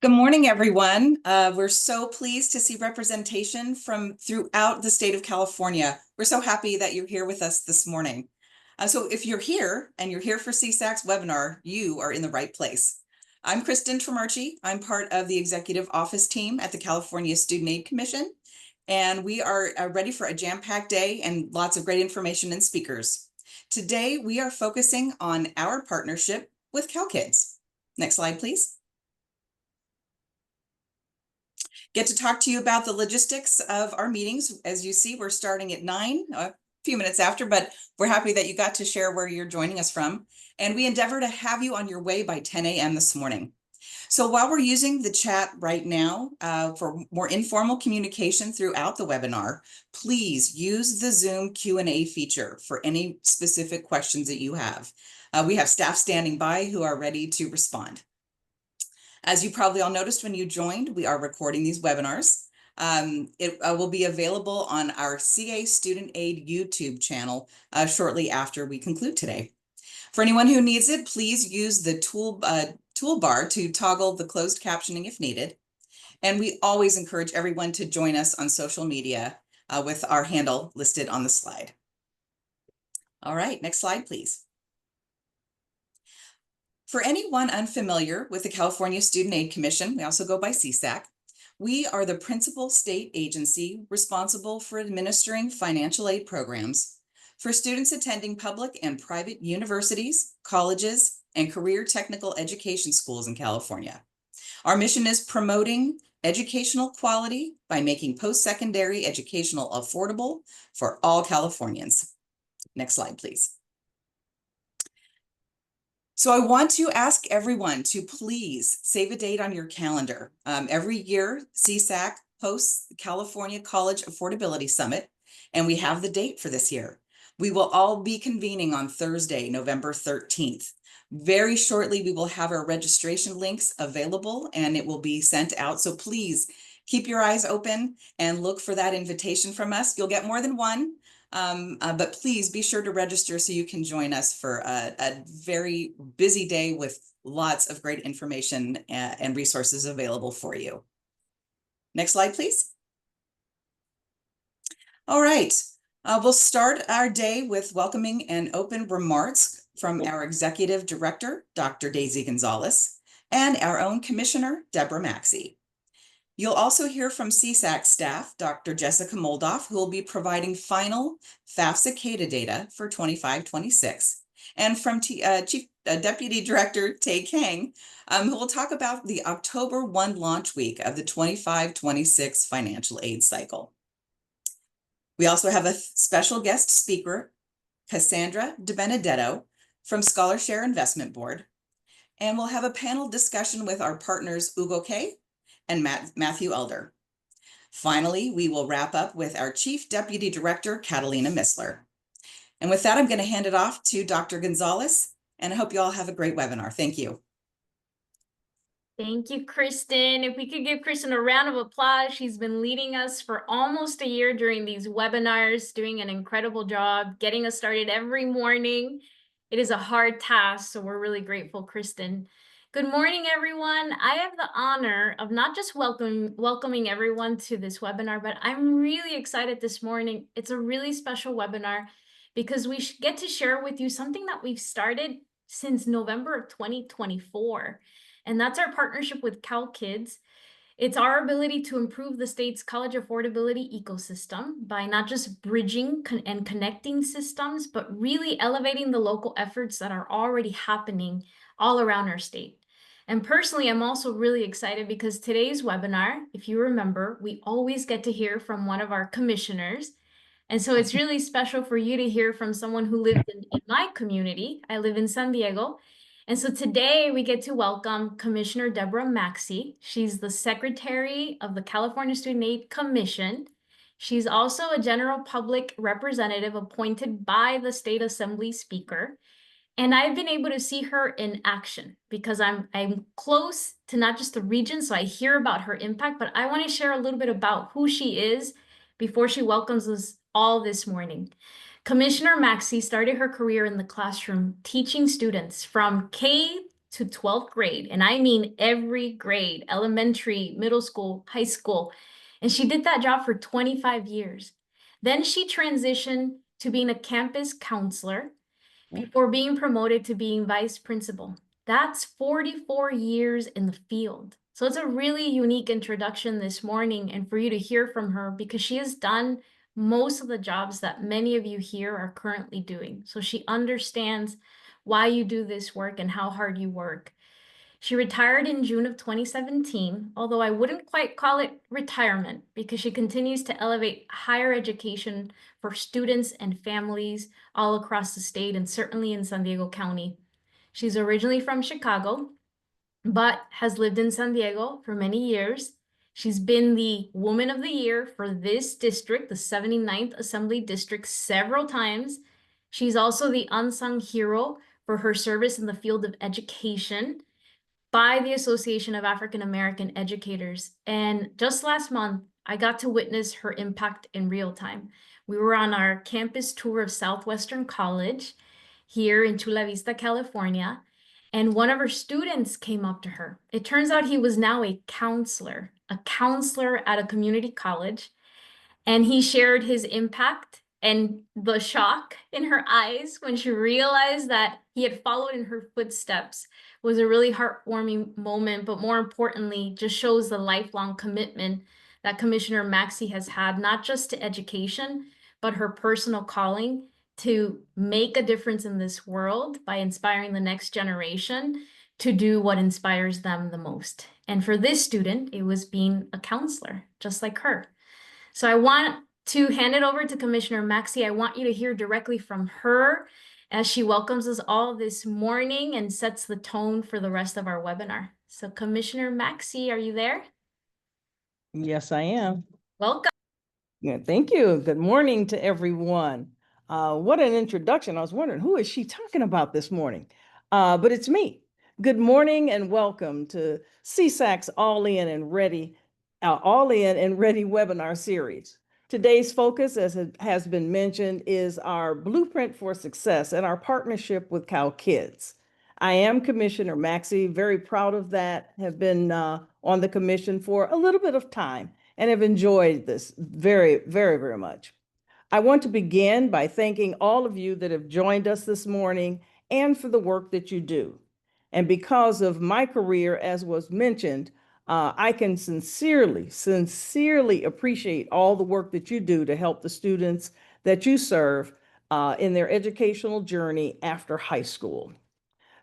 Good morning, everyone. We're so pleased to see representation from throughout the state of California. We're so happy that you're here with us this morning. So if you're here and you're here for CSAC's webinar, you are in the right place. I'm Kristen Tremarchi. I'm part of the executive office team at the California Student Aid Commission, and we are ready for a jam-packed day and lots of great information and speakers. Today, we are focusing on our partnership with CalKids. Next slide, please. Get to talk to you about the logistics of our meetings. As you see, we're starting at 9, a few minutes after, but we're happy that you got to share where you're joining us from. And we endeavor to have you on your way by 10 a.m. this morning. So while we're using the chat right now for more informal communication throughout the webinar, please use the Zoom Q&A feature for any specific questions that you have. We have staff standing by who are ready to respond. As you probably all noticed when you joined, we are recording these webinars. It will be available on our CA Student Aid YouTube channel shortly after we conclude today. For anyone who needs it, please use the toolbar to toggle the closed captioning if needed. And we always encourage everyone to join us on social media with our handle listed on the slide. All right, next slide, please. For anyone unfamiliar with the California Student Aid Commission, we also go by CSAC, we are the principal state agency responsible for administering financial aid programs for students attending public and private universities, colleges, and career technical education schools in California. Our mission is promoting educational quality by making post-secondary educational affordable for all Californians. Next slide, please. So I want to ask everyone to please save a date on your calendar. Every year, CSAC hosts the California College Affordability Summit, and we have the date for this year. We will all be convening on Thursday, November 13th. Very shortly, we will have our registration links available, and it will be sent out. So please keep your eyes open and look for that invitation from us. You'll get more than one. But please be sure to register so you can join us for a very busy day with lots of great information and resources available for you. Next slide, please. All right, we'll start our day with welcoming and open remarks from our Executive Director, Dr. Daisy Gonzalez, and our own Commissioner, Deborah Maxey. You'll also hear from CSAC staff, Dr. Jessica Moldoff, who will be providing final FAFSA data for 25-26, and from Chief Deputy Director Tay Kang, who will talk about the October 1 launch week of the 25-26 financial aid cycle. We also have a special guest speaker, Cassandra DiBenedetto from ScholarShare Investment Board, and we'll have a panel discussion with our partners Ugo Kay and Matthew Elder. Finally, we will wrap up with our Chief Deputy Director, Catalina Missler. And with that, I'm going to hand it off to Dr. Gonzalez, and I hope you all have a great webinar. Thank you. Thank you, Kristen. If we could give Kristen a round of applause. She's been leading us for almost a year during these webinars, doing an incredible job, getting us started every morning. It is a hard task, so we're really grateful, Kristen. Good morning, everyone. I have the honor of not just welcoming everyone to this webinar, but I'm really excited this morning. It's a really special webinar because we get to share with you something that we've started since November of 2024. And that's our partnership with CalKids. It's our ability to improve the state's college affordability ecosystem by not just bridging and connecting systems, but really elevating the local efforts that are already happening all around our state. And personally, I'm also really excited because today's webinar, if you remember, we always get to hear from one of our commissioners. And so it's really special for you to hear from someone who lived in my community. I live in San Diego. And so today we get to welcome Commissioner Deborah Maxey. She's the Secretary of the California Student Aid Commission. She's also a general public representative appointed by the State Assembly Speaker. And I've been able to see her in action because I'm close to not just the region, so I hear about her impact, but I want to share a little bit about who she is before she welcomes us all this morning. Commissioner Maxey started her career in the classroom teaching students from K to 12th grade, and I mean every grade, elementary, middle school, high school. And she did that job for 25 years. Then she transitioned to being a campus counselor before being promoted to being vice principal. That's 44 years in the field. So it's a really unique introduction this morning and for you to hear from her because she has done most of the jobs that many of you here are currently doing. So she understands why you do this work and how hard you work. She retired in June of 2017, although I wouldn't quite call it retirement because she continues to elevate higher education for students and families all across the state and certainly in San Diego County. She's originally from Chicago, but has lived in San Diego for many years. She's been the Woman of the Year for this district, the 79th Assembly District, several times. She's also the unsung hero for her service in the field of education by the Association of African American Educators. And just last month, I got to witness her impact in real time. We were on our campus tour of Southwestern College here in Chula Vista, California, and one of her students came up to her. It turns out he was now a counselor at a community college, and he shared his impact and the shock in her eyes when she realized that he had followed in her footsteps was a really heartwarming moment, but more importantly, just shows the lifelong commitment that Commissioner Maxey has had, not just to education, but her personal calling to make a difference in this world by inspiring the next generation to do what inspires them the most. And for this student, it was being a counselor, just like her. So I want to hand it over to Commissioner Maxey. I want you to hear directly from her as she welcomes us all this morning and sets the tone for the rest of our webinar. So Commissioner Maxey, are you there? Yes, I am. Welcome. Yeah, thank you. Good morning to everyone. What an introduction. I was wondering, who is she talking about this morning? But it's me. Good morning and welcome to CSAC's All In and Ready webinar series. Today's focus, as has been mentioned, is our Blueprint for Success and our partnership with Cal Kids. I am Commissioner Maxey, very proud of that, have been on the commission for a little bit of time and have enjoyed this very, very, very much. I want to begin by thanking all of you that have joined us this morning and for the work that you do. And because of my career, as was mentioned, I can sincerely appreciate all the work that you do to help the students that you serve in their educational journey after high school.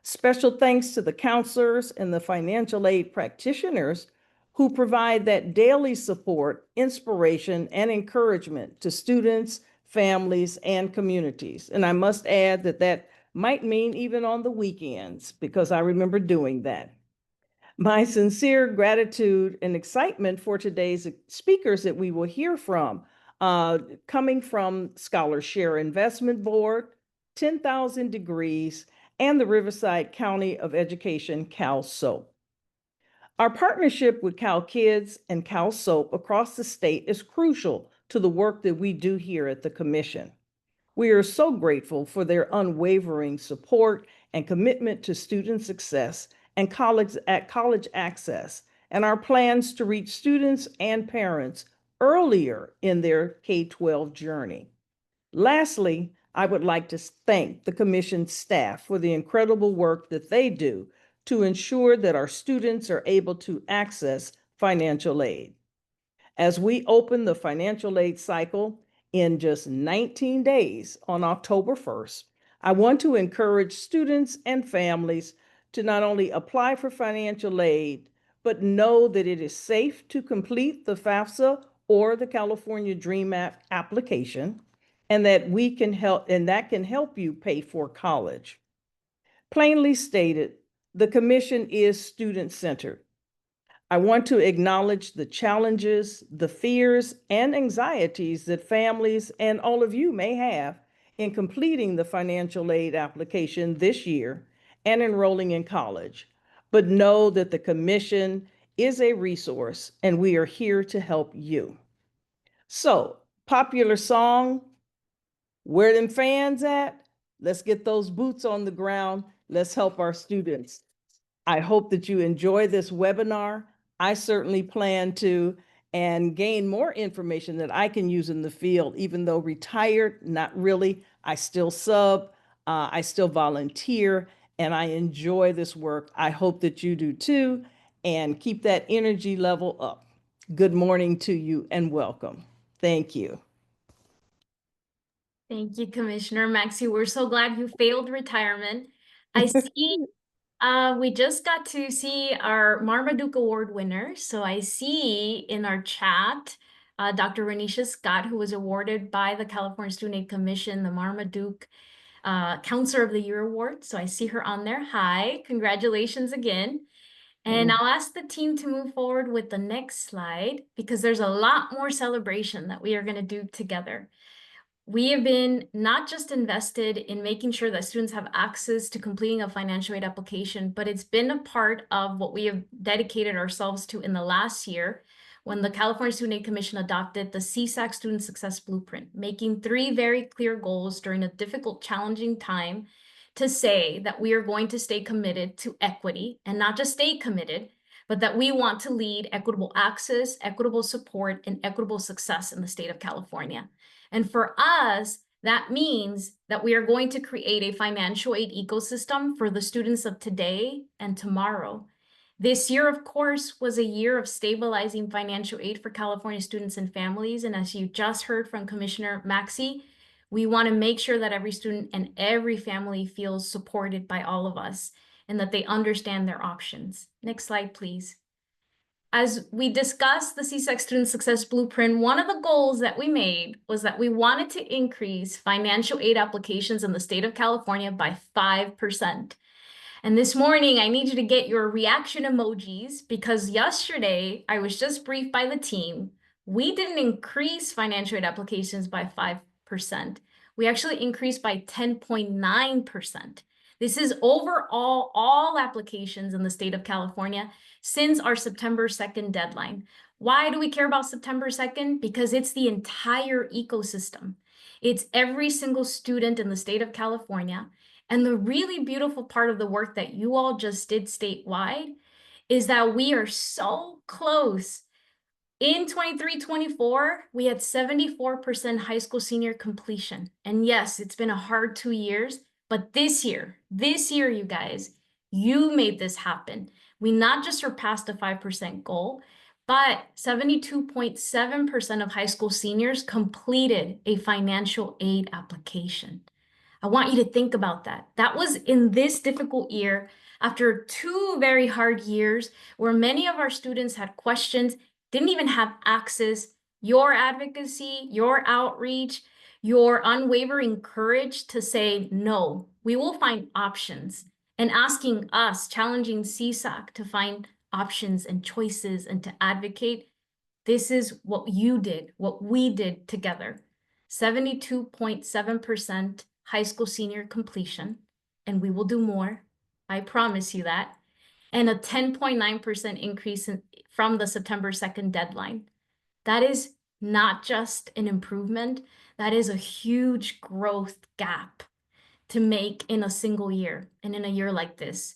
Special thanks to the counselors and the financial aid practitioners who provide that daily support, inspiration, and encouragement to students, families, and communities. And I must add that that might mean even on the weekends, because I remember doing that. My sincere gratitude and excitement for today's speakers that we will hear from, coming from ScholarShare Investment Board, 10,000 Degrees, and the Riverside County of Education, CalSOAP. Our partnership with Cal Kids and CalSOAP across the state is crucial to the work that we do here at the Commission. We are so grateful for their unwavering support and commitment to student success and college access, and our plans to reach students and parents earlier in their K-12 journey. Lastly, I would like to thank the Commission staff for the incredible work that they do to ensure that our students are able to access financial aid. As we open the financial aid cycle in just 19 days on October 1st, I want to encourage students and families to not only apply for financial aid, but know that it is safe to complete the FAFSA or the California Dream Act application, and that we can help, and that can help you pay for college. Plainly stated, the Commission is student-centered. I want to acknowledge the challenges, the fears, and anxieties that families and all of you may have in completing the financial aid application this year and enrolling in college. But know that the Commission is a resource and we are here to help you. So, popular song, Where them fans at? Let's get those boots on the ground. Let's help our students. I hope that you enjoy this webinar. I certainly plan to, and gain more information that I can use in the field. Even though retired, not really. I still sub, I still volunteer, and I enjoy this work. I hope that you do too, and keep that energy level up. Good morning to you and welcome. Thank you. Thank you, Commissioner Maxey. We're so glad you failed retirement. I see we just got to see our Marmaduke Award winner. So I see in our chat, Dr. Renisha Scott, who was awarded by the California Student Aid Commission, the Marmaduke Counselor of the Year Award. So I see her on there. Hi, congratulations again. And I'll ask the team to move forward with the next slide because there's a lot more celebration that we are going to do together. We have been not just invested in making sure that students have access to completing a financial aid application, but it's been a part of what we have dedicated ourselves to in the last year when the California Student Aid Commission adopted the CSAC Student Success Blueprint, making 3 very clear goals during a difficult, challenging time to say that we are going to stay committed to equity and not just stay committed, but that we want to lead equitable access, equitable support, and equitable success in the state of California. And for us, that means that we are going to create a financial aid ecosystem for the students of today and tomorrow. This year, of course, was a year of stabilizing financial aid for California students and families. And as you just heard from Commissioner Maxey, we want to make sure that every student and every family feels supported by all of us and that they understand their options. Next slide, please. As we discussed the CSAC Student Success Blueprint, one of the goals that we made was that we wanted to increase financial aid applications in the state of California by 5%. And this morning, I need you to get your reaction emojis because yesterday I was just briefed by the team. We didn't increase financial aid applications by 5%. We actually increased by 10.9%. This is overall all applications in the state of California since our September 2nd deadline. Why do we care about September 2nd? Because it's the entire ecosystem. It's every single student in the state of California. And the really beautiful part of the work that you all just did statewide is that we are so close. In 23-24, we had 74% high school senior completion. And yes, it's been a hard 2 years, but this year, you guys, you made this happen. We not just surpassed the 5% goal, but 72.7% of high school seniors completed a financial aid application. I want you to think about that. That was in this difficult year after 2 very hard years where many of our students had questions, didn't even have access. Your advocacy, your outreach, your unwavering courage to say, no, we will find options, and asking us, challenging CSAC to find options and choices and to advocate. This is what you did, what we did together. 72.7% high school senior completion, and we will do more. I promise you that. And a 10.9% increase from the September 2nd deadline. That is not just an improvement, that is a huge growth gap to make in a single year and in a year like this.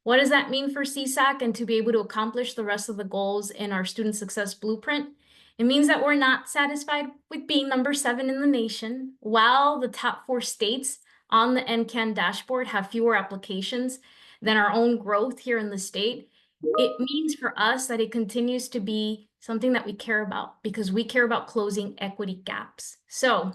What does that mean for CSAC and to be able to accomplish the rest of the goals in our Student Success Blueprint? It means that we're not satisfied with being number 7 in the nation. While the top 4 states on the NCAN dashboard have fewer applications than our own growth here in the state, it means for us that it continues to be something that we care about because we care about closing equity gaps. So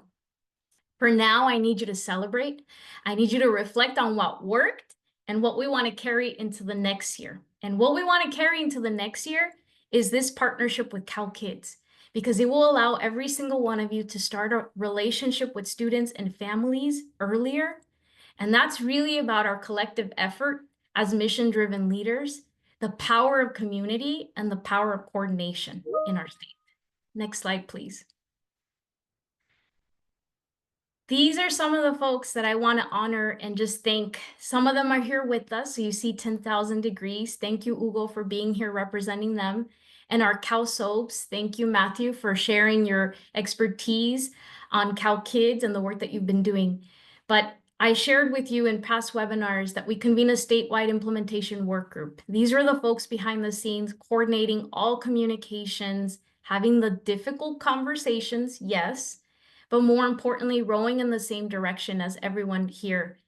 for now, I need you to celebrate. I need you to reflect on what worked and what we want to carry into the next year. And what we want to carry into the next year is this partnership with Cal Kids, because it will allow every single one of you to start a relationship with students and families earlier. And that's really about our collective effort as mission-driven leaders, the power of community, and the power of coordination in our state. Next slide, please. These are some of the folks that I want to honor and just thank. Some of them are here with us. So you see 10,000 Degrees. Thank you, Hugo, for being here representing them. and our Cal Soaps. Thank you, Matthew, for sharing your expertise on Cal Kids and the work that you've been doing. But I shared with you in past webinars that we convene a statewide implementation work group. These are the folks behind the scenes coordinating all communications, having the difficult conversations, yes, but more importantly, rowing in the same direction as everyone here.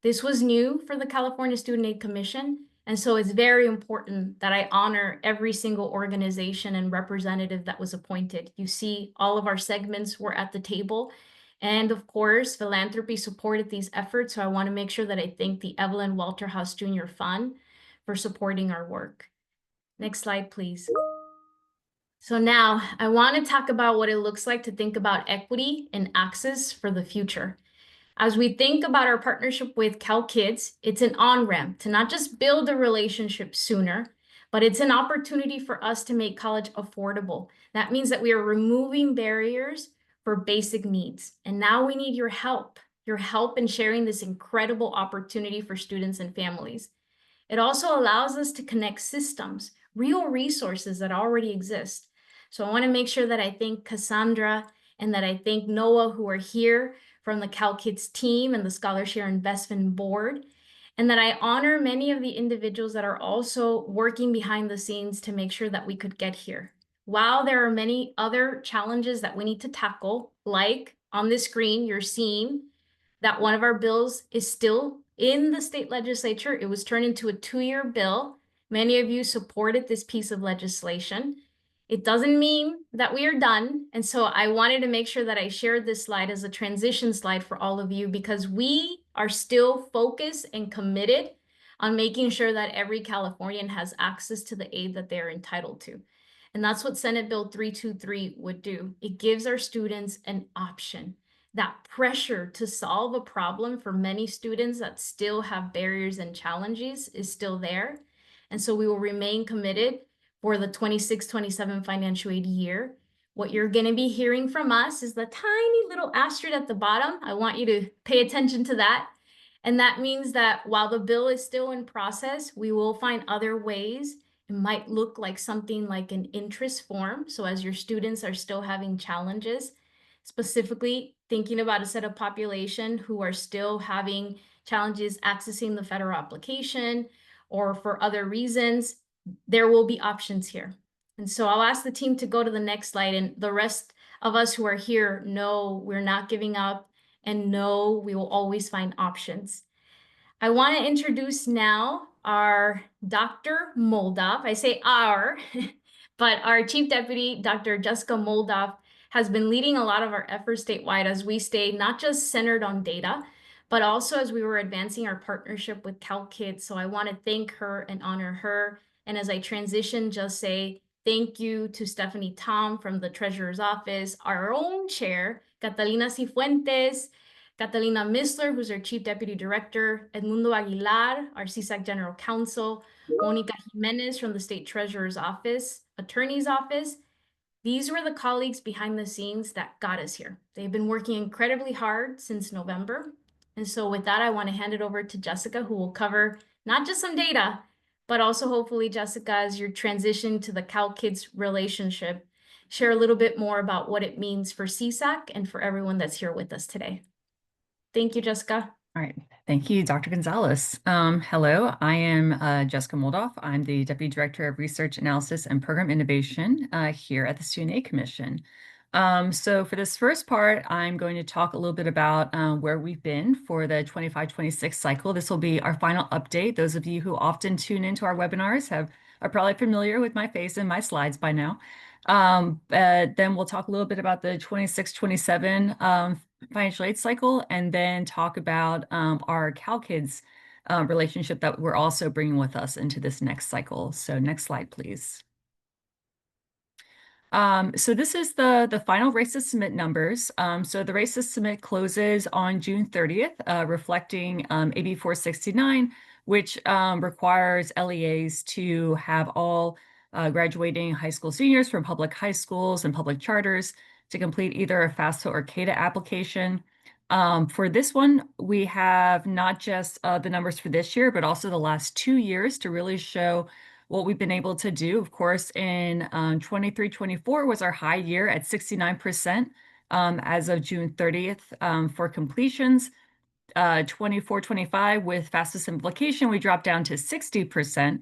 This was new for the California Student Aid Commission, and so it's very important that I honor every single organization and representative that was appointed. You see, all of our segments were at the table. And of course, philanthropy supported these efforts. So I want to make sure that I thank the Evelyn Walter House Jr. Fund for supporting our work. Next slide, please. So now I want to talk about what it looks like to think about equity and access for the future. As we think about our partnership with Cal Kids, it's an on-ramp to not just build a relationship sooner, but it's an opportunity for us to make college affordable. That means that we are removing barriers for basic needs. And now we need your help in sharing this incredible opportunity for students and families. It also allows us to connect systems, real resources that already exist. So I want to make sure that I thank Cassandra and that I thank Noah, who are here from the Cal Kids team and the Scholarshare Investment Board, and that I honor many of the individuals that are also working behind the scenes to make sure that we could get here. While there are many other challenges that we need to tackle, like on the screen, you're seeing that one of our bills is still in the state legislature. It was turned into a 2-year bill. Many of you supported this piece of legislation. It doesn't mean that we are done. And so I wanted to make sure that I shared this slide as a transition slide for all of you, because we are still focused and committed on making sure that every Californian has access to the aid that they're entitled to. And that's what Senate Bill 323 would do. It gives our students an option. That pressure to solve a problem for many students that still have barriers and challenges is still there. And so we will remain committed for the 26-27 financial aid year. What you're going to be hearing from us is the tiny little asterisk at the bottom. I want you to pay attention to that. And that means that while the bill is still in process, we will find other ways. It might look like something like an interest form. So as your students are still having challenges, specifically thinking about a set of population who are still having challenges accessing the federal application or for other reasons, there will be options here. And so I'll ask the team to go to the next slide, and the rest of us who are here know we're not giving up and know we will always find options. I want to introduce now our Dr. Moldoff. I say our, but our Chief Deputy, Dr. Jessica Moldoff, has been leading a lot of our efforts statewide as we stay not just centered on data, but also as we were advancing our partnership with Cal Kids. So I want to thank her and honor her. And as I transition, just say thank you to Stephanie Tom from the Treasurer's Office, our own chair, Catalina Cifuentes, Catalina Misler, who's our Chief Deputy Director, Edmundo Aguilar, our CSAC General Counsel, Monica Jimenez from the State Treasurer's Office, Attorney's Office. These were the colleagues behind the scenes that got us here. They've been working incredibly hard since November. And so with that, I want to hand it over to Jessica, who will cover not just some data, but also hopefully, Jessica, as you transition to the Cal Kids relationship, share a little bit more about what it means for CSAC and for everyone that's here with us today. Thank you, Jessica. All right. Thank you, Dr. Gonzalez. Hello, I am Jessica Moldoff. I'm the Deputy Director of Research Analysis and Program Innovation here at the Student Aid Commission. So for this first part, I'm going to talk a little bit about where we've been for the 25-26 cycle. This will be our final update. Those of you who often tune into our webinars are probably familiar with my face and my slides by now. Then we'll talk a little bit about the 26-27 financial aid cycle, and then talk about our Cal Kids relationship that we're also bringing with us into this next cycle. So next slide, please. So this is the final Race to Submit numbers. So the Race to Submit closes on June 30th, reflecting AB 469, which requires LEAs to have all graduating high school seniors from public high schools and public charters to complete either a FAFSA or CADA application. For this one, we have not just the numbers for this year, but also the last 2 years to really show what we've been able to do. Of course, in 23-24 was our high year at 69% as of June 30th for completions. 24-25 with FAFSA simplification, we dropped down to 60%.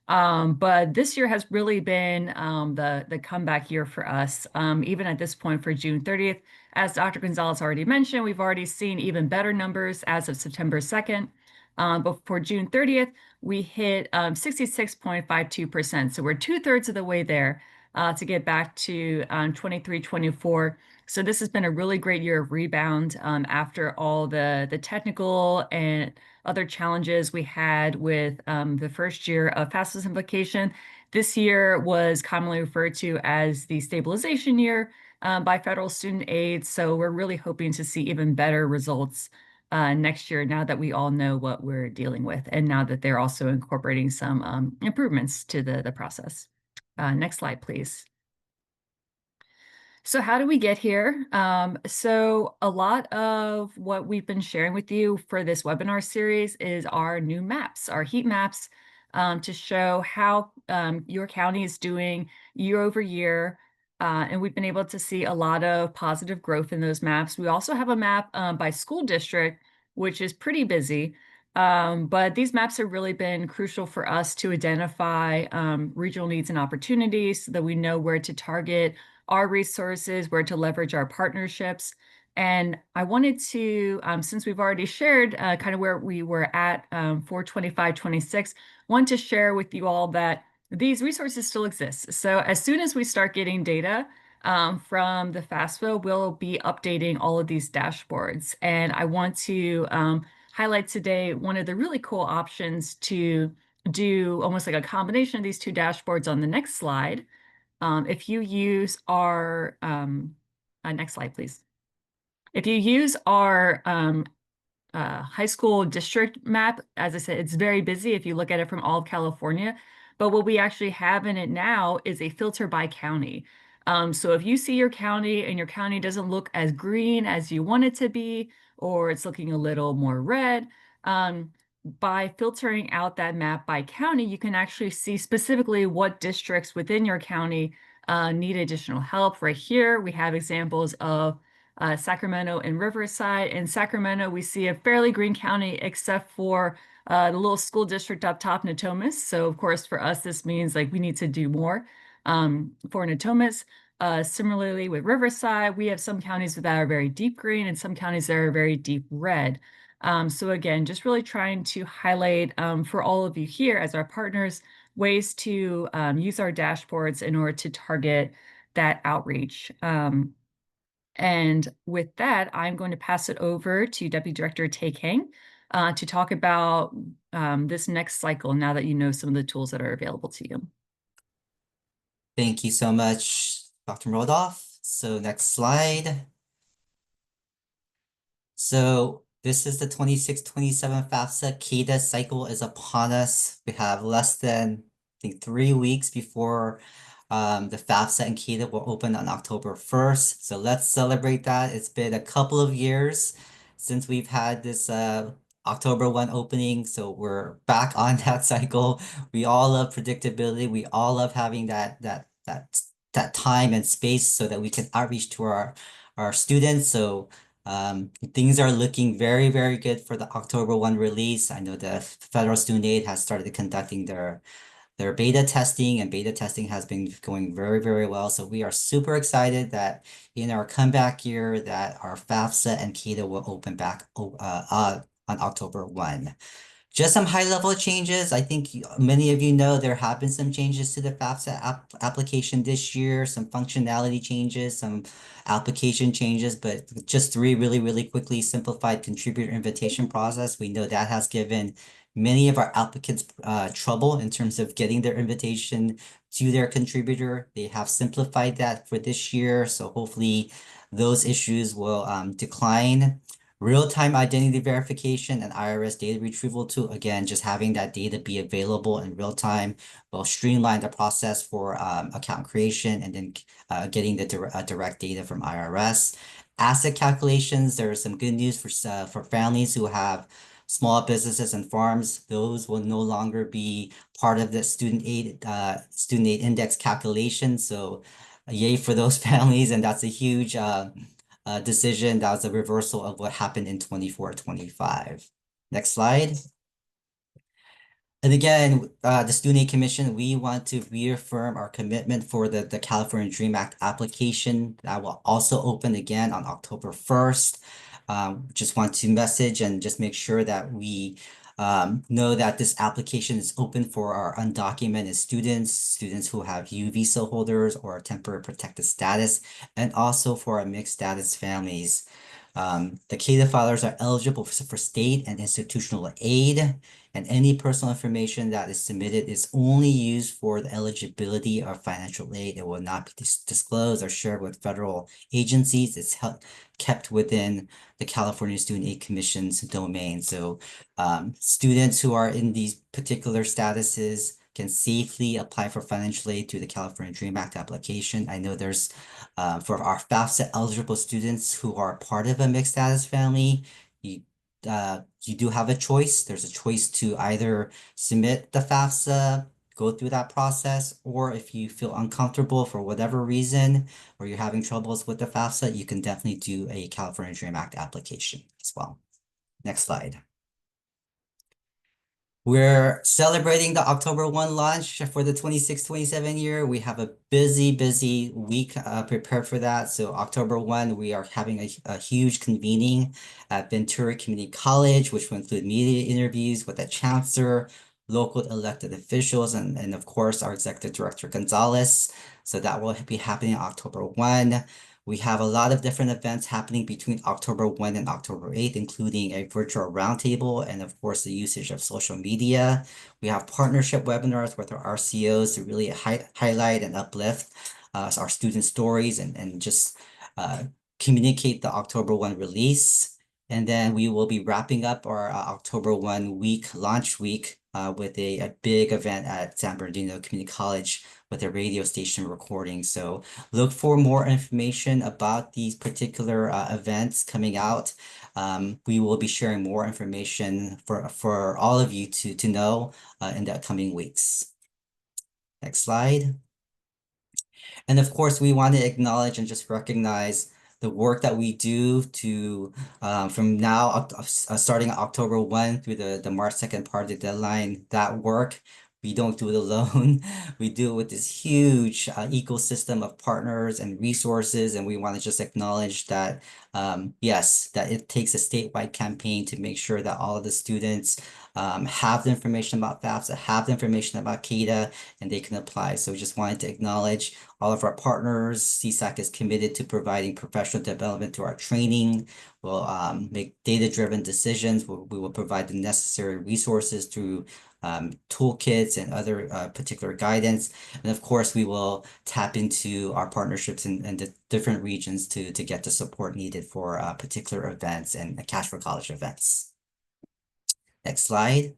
But this year has really been the comeback year for us. Even at this point for June 30th, as Dr. Gonzalez already mentioned, we've already seen even better numbers as of September 2nd. But for June 30th, we hit 66.52%. So we're 2/3 of the way there to get back to 23-24. So this has been a really great year of rebound after all the technical and other challenges we had with the first year of FAFSA simplification. This year was commonly referred to as the stabilization year by federal student aid. So we're really hoping to see even better results next year now that we all know what we're dealing with and now that they're also incorporating some improvements to the process. Next slide, please. So how do we get here? So a lot of what we've been sharing with you for this webinar series is our new maps, our heat maps, to show how your county is doing year over year. And we've been able to see a lot of positive growth in those maps. We also have a map by school district, which is pretty busy. But these maps have really been crucial for us to identify regional needs and opportunities so that we know where to target our resources, where to leverage our partnerships. And I wanted to, since we've already shared kind of where we were at for 25-26, want to share with you all that these resources still exist. So as soon as we start getting data from the FAFSA, we'll be updating all of these dashboards. And I want to highlight today one of the really cool options to do almost like a combination of these two dashboards on the next slide. If you use our, next slide, please. If you use our high school district map, as I said, it's very busy if you look at it from all of California. But what we actually have in it now is a filter by county. So if you see your county and your county doesn't look as green as you want it to be, or it's looking a little more red, by filtering out that map by county, you can actually see specifically what districts within your county need additional help. Right here, we have examples of Sacramento and Riverside. In Sacramento, we see a fairly green county except for the little school district up top, Natomas. So of course, for us, this means like we need to do more for Natomas. Similarly with Riverside, we have some counties that are very deep green and some counties that are very deep red. So again, just really trying to highlight for all of you here as our partners, ways to use our dashboards in order to target that outreach. And with that, I'm going to pass it over to Deputy Director Tay Kang to talk about this next cycle now that you know some of the tools that are available to you. Thank you so much, Dr. Moldoff. So next slide. So this is the 26-27 FAFSA CADA cycle is upon us. We have less than, I think, 3 weeks before the FAFSA and CADA will open on October 1st. So let's celebrate that. It's been a couple of years since we've had this October 1 opening. So we're back on that cycle. We all love predictability. We all love having that time and space so that we can outreach to our students. So things are looking very, very good for the October 1 release. I know the Federal Student Aid has started conducting their beta testing, and beta testing has been going very, very well. So we are super excited that in our comeback year that our FAFSA and CADA will open back on October 1. Just some high-level changes. I think many of you know there have been some changes to the FAFSA application this year, some functionality changes, some application changes, but just 3 really, really quickly simplified contributor invitation process. We know that has given many of our applicants trouble in terms of getting their invitation to their contributor. They have simplified that for this year, so hopefully those issues will decline. Real-time identity verification and IRS data retrieval tool, again, just having that data be available in real time will streamline the process for account creation and then getting the direct data from IRS. Asset calculations, there is some good news for families who have small businesses and farms, those will no longer be part of the student aid index calculation. So yay for those families. And that's a huge decision. That was a reversal of what happened in 24-25. Next slide. And again, the Student Aid Commission, we want to reaffirm our commitment for the California DREAM Act application that will also open again on October 1st. Just want to message and just make sure that we know that this application is open for our undocumented students who have U visa holders or temporary protected status, and also for our mixed status families. The CADA filers are eligible for state and institutional aid, and any personal information that is submitted is only used for the eligibility of financial aid. It will not be disclosed or shared with federal agencies. It's kept within the California Student Aid Commission's domain. So students who are in these particular statuses can safely apply for financial aid through the California DREAM Act application. I know there's for our FAFSA eligible students who are part of a mixed status family, you do have a choice. There's a choice to either submit the FAFSA, go through that process, or if you feel uncomfortable for whatever reason, or you're having troubles with the FAFSA, you can definitely do a California DREAM Act application as well. Next slide. We're celebrating the October 1 launch for the 26-27 year. We have a busy week prepared for that. So October 1, we are having a huge convening at Ventura Community College, which will include media interviews with the chancellor, local elected officials, and of course, our executive director, Gonzalez. So that will be happening October 1. We have a lot of different events happening between October 1 and October 8th, including a virtual roundtable and, of course, the usage of social media. We have partnership webinars with our RCOs to really highlight and uplift our student stories and just communicate the October 1 release. And then we will be wrapping up our October 1 week, launch week, with a big event at San Bernardino Community College with a radio station recording. So look for more information about these particular events coming out. We will be sharing more information for all of you to know in the coming weeks. Next slide. And of course, we want to acknowledge and just recognize the work that we do to from now starting October 1 through the March 2nd part of the deadline. That work, we don't do it alone. We do it with this huge ecosystem of partners and resources, and we want to just acknowledge that yes, that it takes a statewide campaign to make sure that all of the students have the information about FAFSA, have the information about CADA, and they can apply. So we just wanted to acknowledge all of our partners. CSAC is committed to providing professional development to our training. We'll make data-driven decisions. We will provide the necessary resources through toolkits and other particular guidance. And of course, we will tap into our partnerships in the different regions to get the support needed for particular events and Cash for College events. Next slide.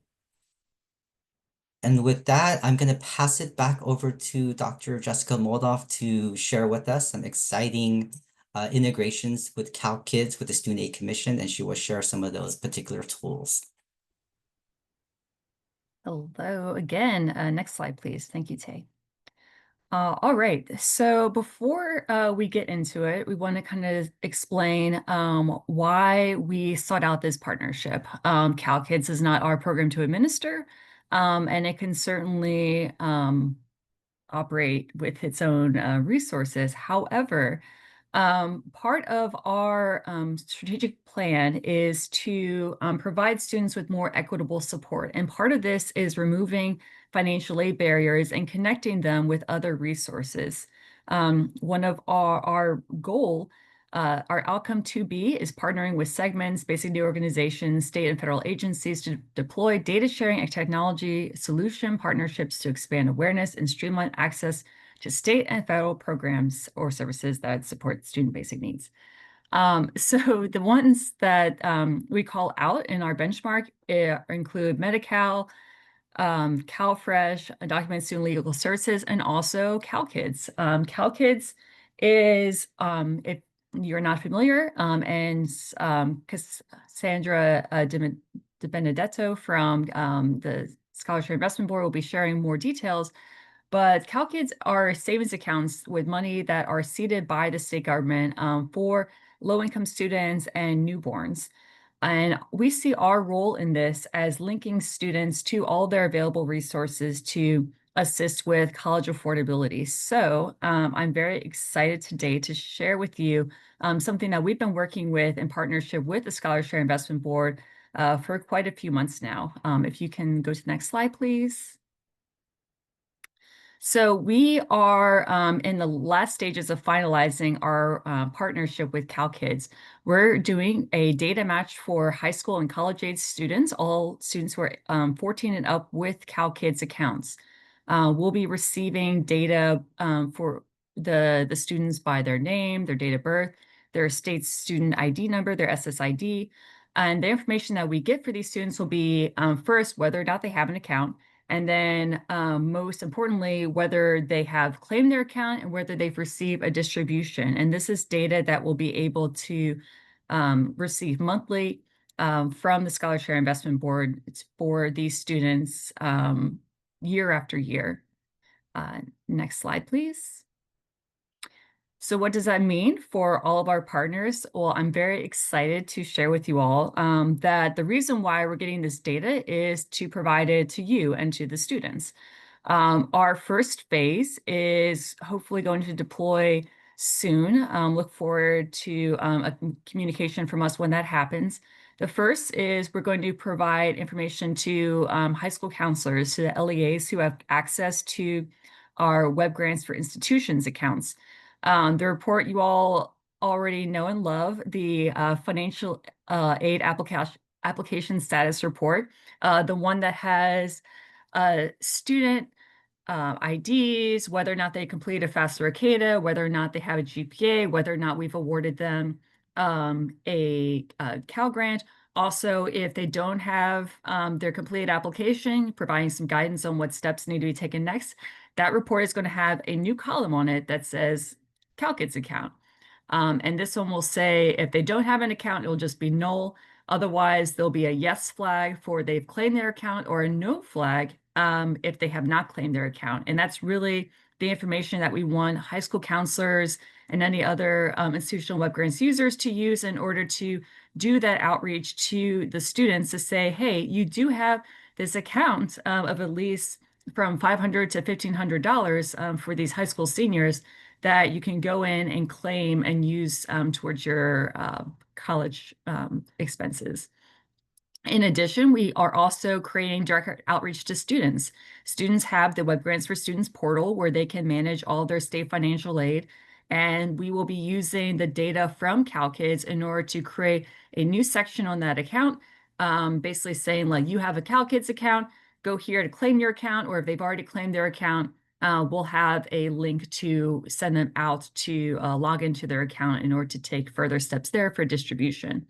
And with that, I'm going to pass it back over to Dr. Jessica Moldoff to share with us some exciting integrations with CalKids with the Student Aid Commission, and she will share some of those particular tools. Hello again. Next slide, please. Thank you, Tay. All right. So before we get into it, we want to kind of explain why we sought out this partnership. CalKids is not our program to administer, and it can certainly operate with its own resources. However, part of our strategic plan is to provide students with more equitable support. And part of this is removing financial aid barriers and connecting them with other resources. One of our goal, our outcome 2B, is partnering with segments, basic need organizations, state and federal agencies to deploy data sharing and technology solution partnerships to expand awareness and streamline access to state and federal programs or services that support student basic needs. So the ones that we call out in our benchmark include Medi-Cal, CalFresh, Undocumented Student Legal Services, and also CalKids. CalKids is, if you're not familiar, and Cassandra De Benedetto from the Scholarship Investment Board will be sharing more details. But CalKids are savings accounts with money that are seeded by the state government for low-income students and newborns. And we see our role in this as linking students to all their available resources to assist with college affordability. So I'm very excited today to share with you something that we've been working with in partnership with the Scholarship Investment Board for quite a few months now. If you can go to the next slide, please. So we are in the last stages of finalizing our partnership with CalKids. We're doing a data match for high school and college age students, all students who are 14 and up with CalKids accounts. We'll be receiving data for the students by their name, their date of birth, their state student ID number, their SSID. And the information that we get for these students will be first, whether or not they have an account, and then most importantly, whether they have claimed their account and whether they've received a distribution. And this is data that we'll be able to receive monthly from the Scholarship Investment Board for these students year after year. Next slide, please. So what does that mean for all of our partners? Well, I'm very excited to share with you all that the reason why we're getting this data is to provide it to you and to the students. Our first phase is hopefully going to deploy soon. Look forward to a communication from us when that happens. The first is we're going to provide information to high school counselors, to the LEAs who have access to our Web Grants for Institutions accounts. The report you all already know and love, the financial aid application status report, the one that has student IDs, whether or not they completed FAFSA or CADA, whether or not they have a GPA, whether or not we've awarded them a Cal Grant. Also, if they don't have their completed application, providing some guidance on what steps need to be taken next. That report is going to have a new column on it that says CalKids account. And this one will say if they don't have an account, it'll just be null. Otherwise, there'll be a yes flag for they've claimed their account or a no flag if they have not claimed their account. And that's really the information that we want high school counselors and any other institutional Web Grants users to use in order to do that outreach to the students to say, hey, you do have this account of at least from $500 to $1,500 for these high school seniors that you can go in and claim and use towards your college expenses. In addition, we are also creating direct outreach to students. Students have the Web Grants for Students portal where they can manage all their state financial aid. And we will be using the data from CalKids in order to create a new section on that account, basically saying like, you have a CalKids account, go here to claim your account, or if they've already claimed their account, we'll have a link to send them out to log into their account in order to take further steps there for distribution.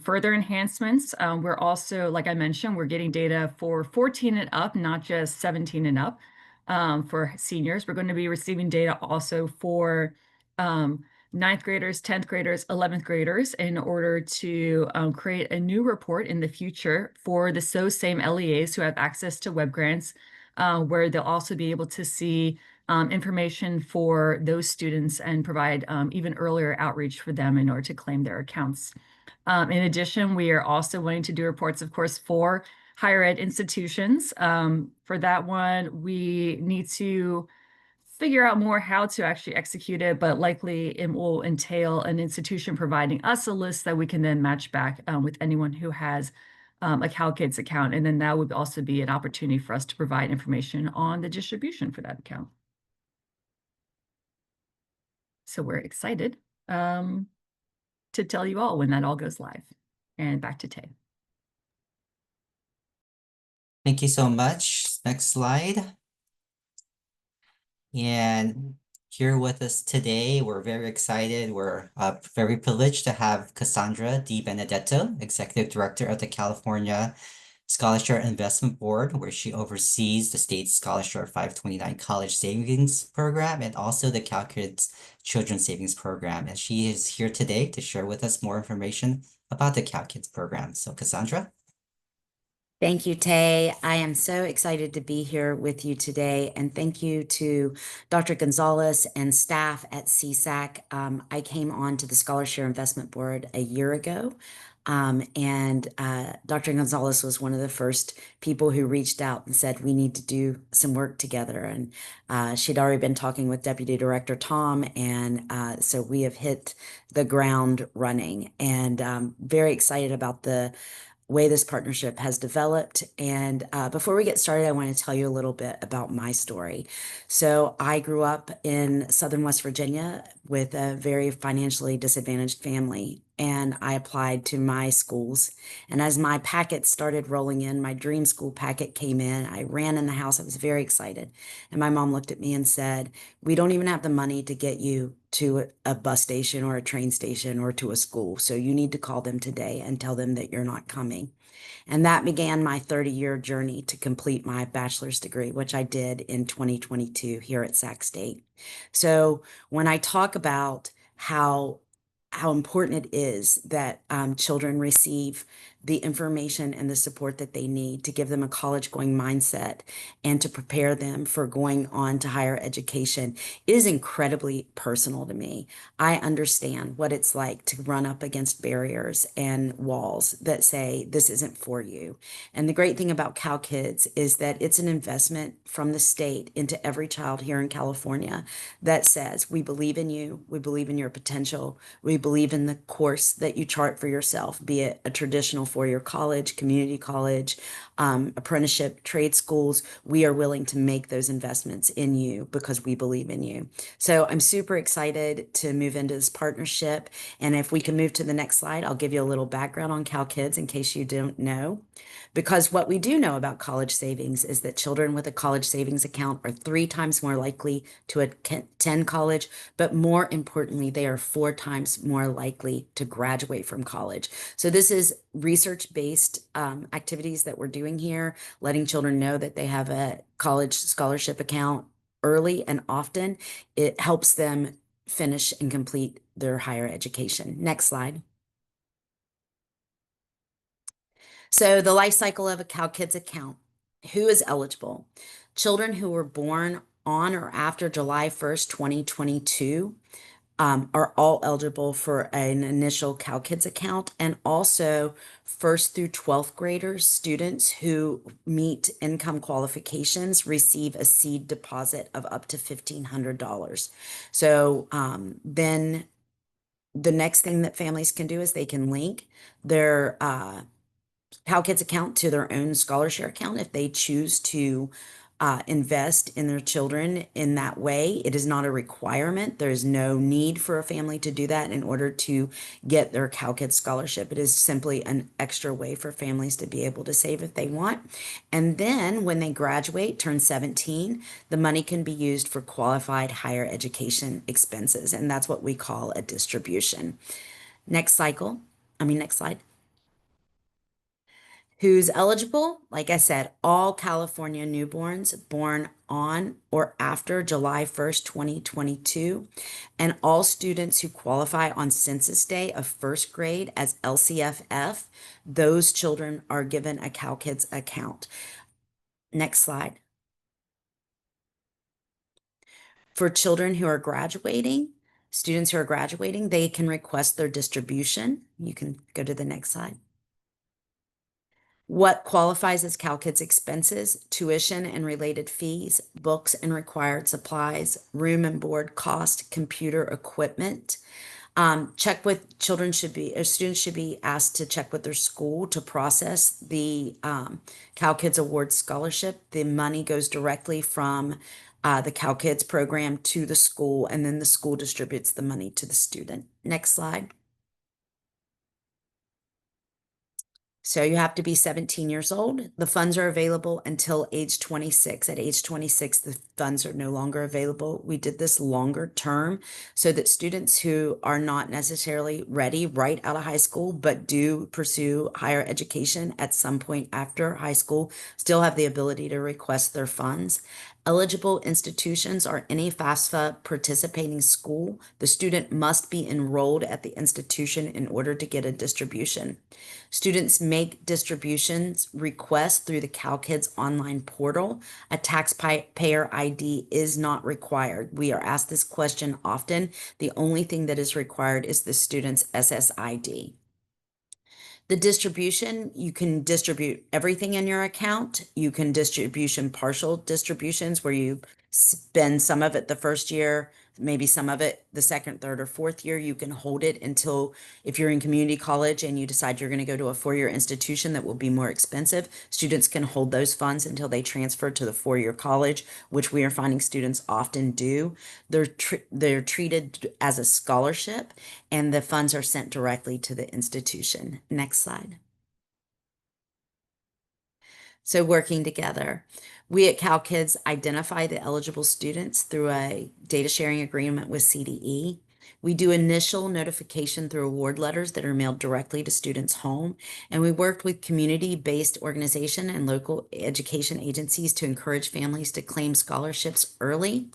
Further enhancements, we're also, like I mentioned, we're getting data for 14 and up, not just 17 and up for seniors. We're going to be receiving data also for 9th graders, 10th graders, 11th graders in order to create a new report in the future for those same LEAs who have access to Web Grants, where they'll also be able to see information for those students and provide even earlier outreach for them in order to claim their accounts. In addition, we are also wanting to do reports, of course, for higher ed institutions. For that one, we need to figure out more how to actually execute it, but likely it will entail an institution providing us a list that we can then match back with anyone who has a CalKids account. And then that would also be an opportunity for us to provide information on the distribution for that account. So we're excited to tell you all when that all goes live. And back to Tay. Thank you so much. Next slide. And here with us today, we're very excited. We're very privileged to have Cassandra De Benedetto, Executive Director of the California Scholarship Investment Board, where she oversees the state Scholarship 529 College Savings Program and also the CalKids Children's Savings Program. And she is here today to share with us more information about the CalKids program. So Cassandra. Thank you, Tay. I am so excited to be here with you today, and thank you to Dr. Gonzalez and staff at CSAC. I came on to the Scholarship Investment Board a year ago, and Dr. Gonzalez was one of the first people who reached out and said, we need to do some work together. And she'd already been talking with Deputy Director Tom, and so we have hit the ground running, and very excited about the way this partnership has developed. And before we get started, I want to tell you a little bit about my story. So I grew up in Southern West Virginia with a very financially disadvantaged family, and I applied to my schools. And as my packet started rolling in, my dream school packet came in. I ran in the house. I was very excited. And my mom looked at me and said, we don't even have the money to get you to a bus station or a train station or to a school. So you need to call them today and tell them that you're not coming. And that began my 30-year journey to complete my bachelor's degree, which I did in 2022 here at Sac State. So when I talk about how important it is that children receive the information and the support that they need to give them a college going mindset and to prepare them for going on to higher education, it is incredibly personal to me. I understand what it's like to run up against barriers and walls that say this isn't for you. And the great thing about Cal Kids is that it's an investment from the state into every child here in California that says, we believe in you, we believe in your potential, we believe in the course that you chart for yourself, be it a traditional four-year college, community college, apprenticeship, trade schools. We are willing to make those investments in you because we believe in you. So I'm super excited to move into this partnership. And if we can move to the next slide, I'll give you a little background on Cal Kids in case you don't know. Because what we do know about college savings is that children with a college savings account are 3 times more likely to attend college, but more importantly, they are 4 times more likely to graduate from college. So this is research-based activities that we're doing here, letting children know that they have a college scholarship account early and often. It helps them finish and complete their higher education. Next slide. So the life cycle of a Cal Kids account. Who is eligible? Children who were born on or after July 1st, 2022 are all eligible for an initial Cal Kids account, and also 1st through 12th graders, students who meet income qualifications receive a seed deposit of up to $1,500. So then the next thing that families can do is they can link their Cal Kids account to their own scholarship account if they choose to invest in their children in that way. It is not a requirement. There is no need for a family to do that in order to get their Cal Kids scholarship. It is simply an extra way for families to be able to save if they want. And then when they graduate, turn 17, the money can be used for qualified higher education expenses. And that's what we call a distribution. Next slide. Who's eligible? Like I said, all California newborns born on or after July 1st, 2022, and all students who qualify on census day of 1st grade as LCFF, those children are given a Cal Kids account. Next slide. For children who are graduating, students who are graduating, they can request their distribution. You can go to the next slide. What qualifies as Cal Kids expenses? Tuition and related fees, books and required supplies, room and board cost, computer equipment. Check with students should be asked to check with their school to process the Cal Kids Award Scholarship. The money goes directly from the Cal Kids program to the school, and then the school distributes the money to the student. Next slide. So you have to be 17 years old. The funds are available until age 26. At age 26, the funds are no longer available. We did this longer term so that students who are not necessarily ready right out of high school, but do pursue higher education at some point after high school, still have the ability to request their funds. Eligible institutions are any FAFSA participating school. The student must be enrolled at the institution in order to get a distribution. Students make distributions requests through the CalKids online portal. A taxpayer ID is not required. We are asked this question often. The only thing that is required is the student's SSID. The distribution, you can distribute everything in your account. You can partial distributions where you spend some of it the first year, maybe some of it the second, third, or fourth year. You can hold it until, if you're in community college and you decide you're going to go to a four-year institution that will be more expensive, students can hold those funds until they transfer to the four-year college, which we are finding students often do. They're treated as a scholarship, and the funds are sent directly to the institution. Next slide. So working together, we at CalKids identify the eligible students through a data sharing agreement with CDE. We do initial notification through award letters that are mailed directly to students' home. And we worked with community-based organization and local education agencies to encourage families to claim scholarships early.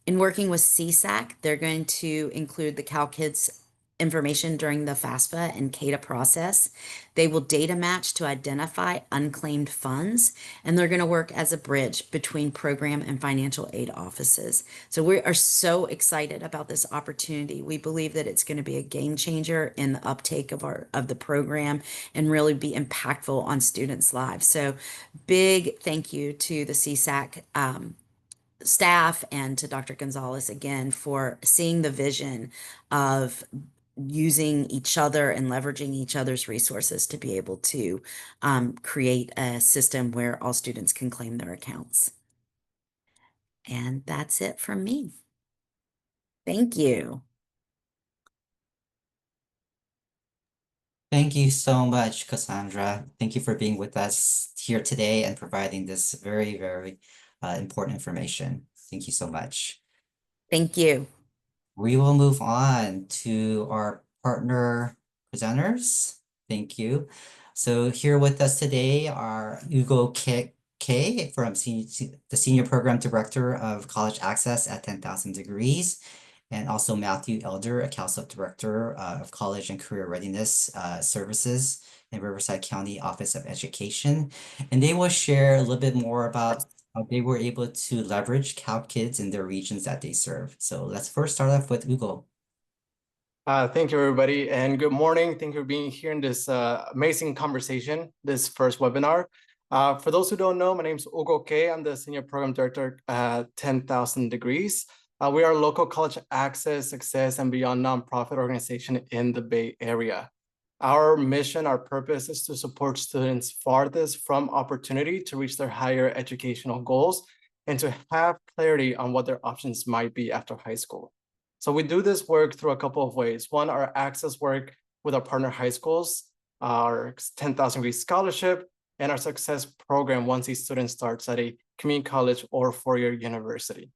In working with CSAC, they're going to include the CalKids information during the FAFSA and CADA process. They will data match to identify unclaimed funds, and they're going to work as a bridge between program and financial aid offices. So we are so excited about this opportunity. We believe that it's going to be a game changer in the uptake of the program and really be impactful on students' lives. So big thank you to the CSAC staff and to Dr. Gonzalez again for seeing the vision of using each other and leveraging each other's resources to be able to create a system where all students can claim their accounts. And that's it from me. Thank you. Thank you so much, Cassandra. Thank you for being with us here today and providing this very, very important information. Thank you so much. Thank you. We will move on to our partner presenters. Thank you. So here with us today are Ugo K from the Senior Program Director of College Access at 10,000 Degrees, and also Matthew Elder, a CalSUP Director of College and Career Readiness Services in Riverside County Office of Education. And they will share a little bit more about how they were able to leverage CalKids in their regions that they serve. So let's first start off with Ugo. Thank you, everybody, and good morning. Thank you for being here in this amazing conversation, this first webinar. For those who don't know, my name is Ugo K. I'm the Senior Program Director at 10,000 Degrees. We are a local college access, success, and beyond nonprofit organization in the Bay Area. Our mission, our purpose is to support students farthest from opportunity to reach their higher educational goals and to have clarity on what their options might be after high school. So we do this work through a couple of ways. One, our access work with our partner high schools, our 10,000 Degrees Scholarship, and our success program once these students start at a community college or four-year university.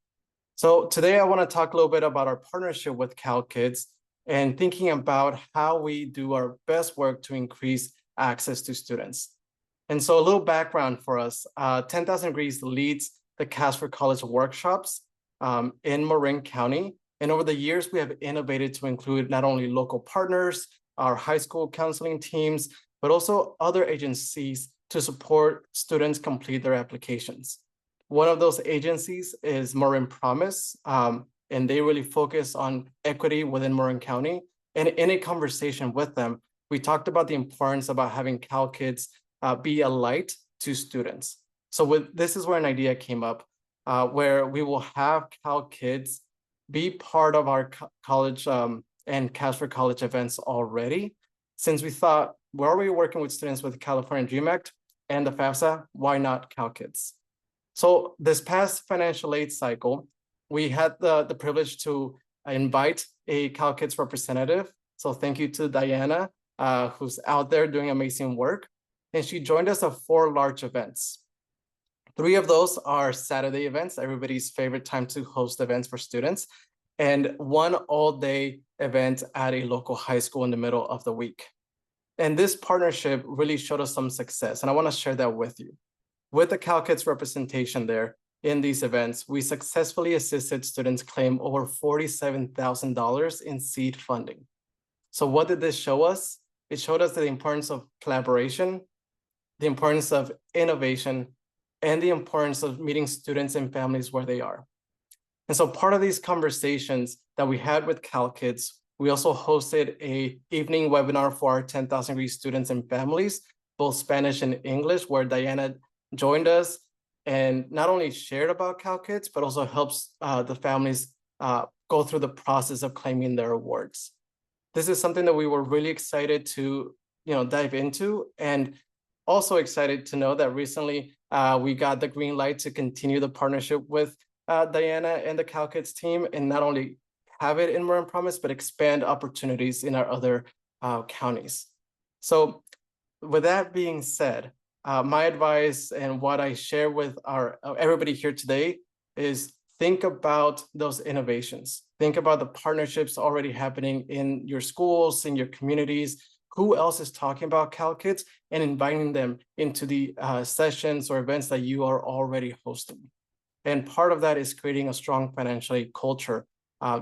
So today I want to talk a little bit about our partnership with CalKids and thinking about how we do our best work to increase access to students. And so a little background for us, 10,000 Degrees leads the CAS for College workshops in Marin County. And over the years, we have innovated to include not only local partners, our high school counseling teams, but also other agencies to support students complete their applications. One of those agencies is Marin Promise, and they really focus on equity within Marin County. And in a conversation with them, we talked about the importance about having CalKids be a light to students. So this is where an idea came up, where we will have CalKids be part of our college and CAS for College events already. Since we thought, we're already working with students with California Dream Act and the FAFSA, why not CalKids? So this past financial aid cycle, we had the privilege to invite a CalKids representative. So thank you to Diana, who's out there doing amazing work. And she joined us at 4 large events. 3 of those are Saturday events, everybody's favorite time to host events for students, and 1 all-day event at a local high school in the middle of the week. And this partnership really showed us some success, and I want to share that with you. With the CalKids representation there, in these events, we successfully assisted students claim over $47,000 in seed funding. So what did this show us? It showed us the importance of collaboration, the importance of innovation, and the importance of meeting students and families where they are. And so part of these conversations that we had with CalKids, we also hosted an evening webinar for our 10,000 degree students and families, both Spanish and English, where Diana joined us and not only shared about CalKids, but also helps the families go through the process of claiming their awards. This is something that we were really excited to dive into, and also excited to know that recently we got the green light to continue the partnership with Diana and the CalKids team, and not only have it in Marin Promise, but expand opportunities in our other counties. So with that being said, my advice and what I share with everybody here today is think about those innovations. Think about the partnerships already happening in your schools, in your communities. Who else is talking about CalKids, and inviting them into the sessions or events that you are already hosting. And part of that is creating a strong financial aid culture,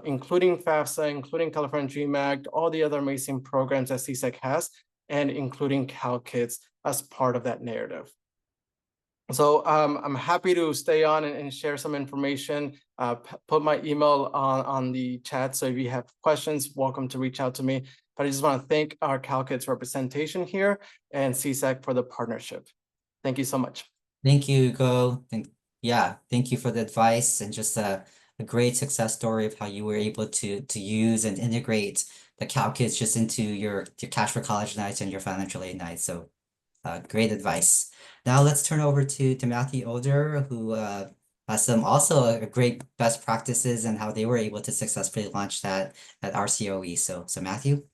including FAFSA, including California Dream Act, all the other amazing programs that CSAC has, and including CalKids as part of that narrative. So I'm happy to stay on and share some information, put my email on the chat. So if you have questions, welcome to reach out to me. But I just want to thank our CalKids representation here and CSAC for the partnership. Thank you so much. Thank you, Hugo. Thank you for the advice, and just a great success story of how you were able to use and integrate the CalKids just into your Cash for College nights and your financial aid nights. So great advice. Now let's turn over to Matthew Older, who has some also a great best practices and how they were able to successfully launch that at RCOE. So Matthew.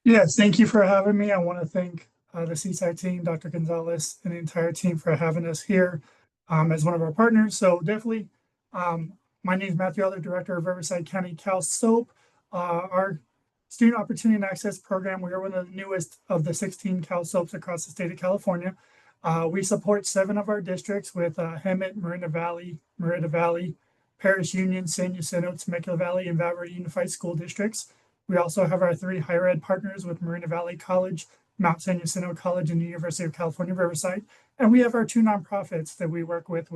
Yes, thank you for having me. I want to thank the CSAC team, Dr. Gonzalez, and the entire team for having us here as one of our partners. So definitely, my name is Matthew Elder, Director of Riverside County CalSOAP. Our Student Opportunity and Access Program, we are one of the newest of the 16 CalSOAPs across the state of California. We support 7 of our districts with Hemet, Moreno Valley, Merida Valley, Paris Union, San Jacinto, Temecula Valley, and Valverde Unified School Districts. We also have our 3 higher ed partners with Moreno Valley College, Mount San Jacinto College, and the University of California, Riverside. And we have our 2 nonprofits that we work with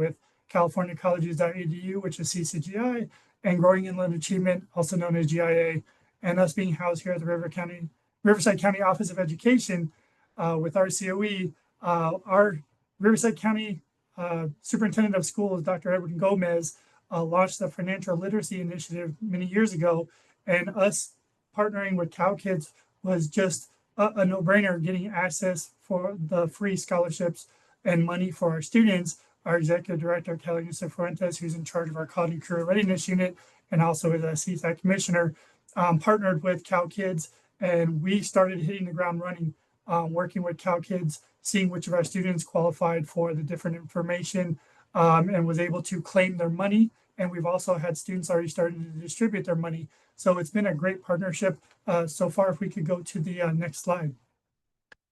CaliforniaColleges.edu, which is CCGI, and Growing Inland Achievement, also known as GIA, and us being housed here at the Riverside County Office of Education with RCOE. Our Riverside County Superintendent of Schools, Dr. Edwin Gomez, launched the Financial Literacy Initiative many years ago, and us partnering with CalKids was just a no-brainer, getting access for the free scholarships and money for our students. Our Executive Director, Kelly Fuentes, who's in charge of our College and Career Readiness Unit, and also is a CSAC Commissioner, partnered with CalKids, and we started hitting the ground running, working with CalKids, seeing which of our students qualified for the different information, and was able to claim their money. And we've also had students already starting to distribute their money. So it's been a great partnership so far. If we could go to the next slide.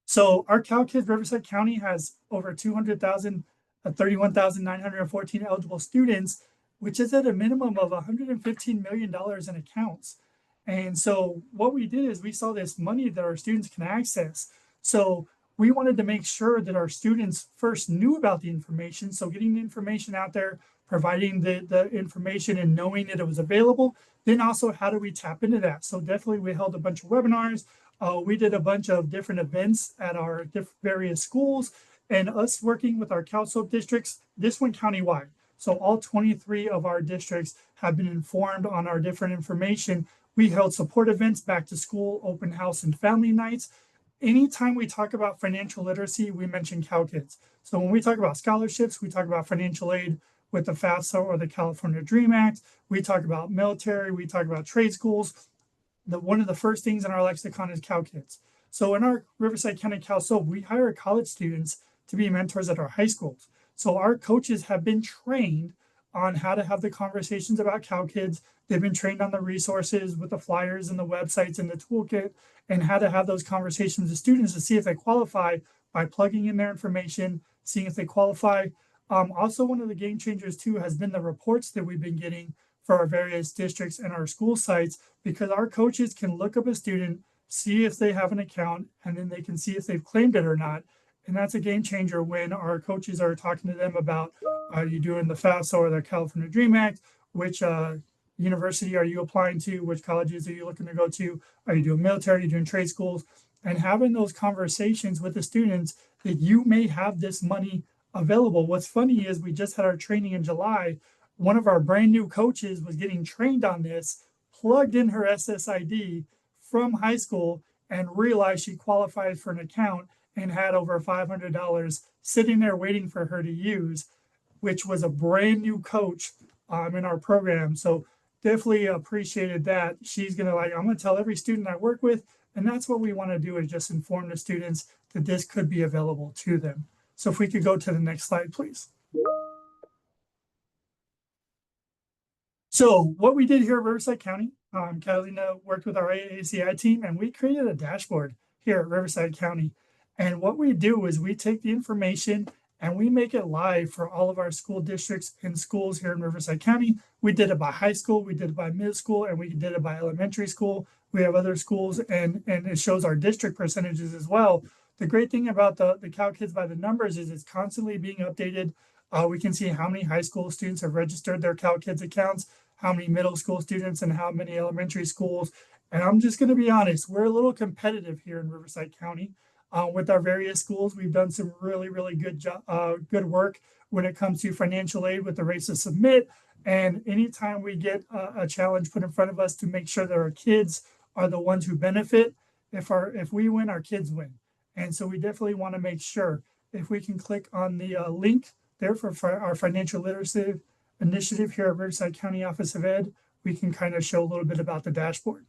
So our CalKids Riverside County has over 31,914 eligible students, which is at a minimum of $115 million in accounts. And so what we did is we saw this money that our students can access. So we wanted to make sure that our students first knew about the information. So getting the information out there, providing the information and knowing that it was available. Then also, how do we tap into that? So definitely we held a bunch of webinars. We did a bunch of different events at our various schools, and us working with our CalSOAP districts, this one countywide. So all 23 of our districts have been informed on our different information. We held support events, back to school, open house, and family nights. Anytime we talk about financial literacy, we mention CalKids. So when we talk about scholarships, we talk about financial aid with the FAFSA or the California Dream Act. We talk about military, we talk about trade schools. One of the first things in our lexicon is CalKids. So in our Riverside County CalSOAP, we hire college students to be mentors at our high schools. So our coaches have been trained on how to have the conversations about CalKids. They've been trained on the resources with the flyers and the websites and the toolkit, and how to have those conversations with students to see if they qualify by plugging in their information, seeing if they qualify Also, one of the game changers too has been the reports that we've been getting for our various districts and our school sites, because our coaches can look up a student, see if they have an account, and then they can see if they've claimed it or not. And that's a game changer when our coaches are talking to them about, are you doing the FAFSA or the California Dream Act? Which university are you applying to? Which colleges are you looking to go to? Are you doing military? Are you doing trade schools? And having those conversations with the students that you may have this money available. What's funny is we just had our training in July. One of our brand new coaches was getting trained on this, plugged in her SSID from high school, and realized she qualified for an account and had over $500 sitting there waiting for her to use, which was a brand new coach in our program. So definitely appreciated that. She's gonna I'm gonna tell every student I work with, and that's what we want to do, is just inform the students that this could be available to them. So if we could go to the next slide, please. So what we did here at Riverside County, Catalina worked with our AACI team, and we created a dashboard here at Riverside County. And what we do is we take the information and we make it live for all of our school districts and schools here in Riverside County. We did it by high school, we did it by middle school, and we did it by elementary school. We have other schools, and it shows our district percentages as well. The great thing about the Cal Kids by the Numbers is it's constantly being updated. We can see how many high school students have registered their Cal Kids accounts, how many middle school students, and how many elementary schools. And I'm just going to be honest, we're a little competitive here in Riverside County. With our various schools, we've done some really, really good good work when it comes to financial aid with the Race to Submit. And anytime we get a challenge put in front of us to make sure that our kids are the ones who benefit, if we win, our kids win. And so we definitely want to make sure, if we can click on the link there for our financial literacy initiative here at Riverside County Office of Ed, we can kind of show a little bit about the dashboard.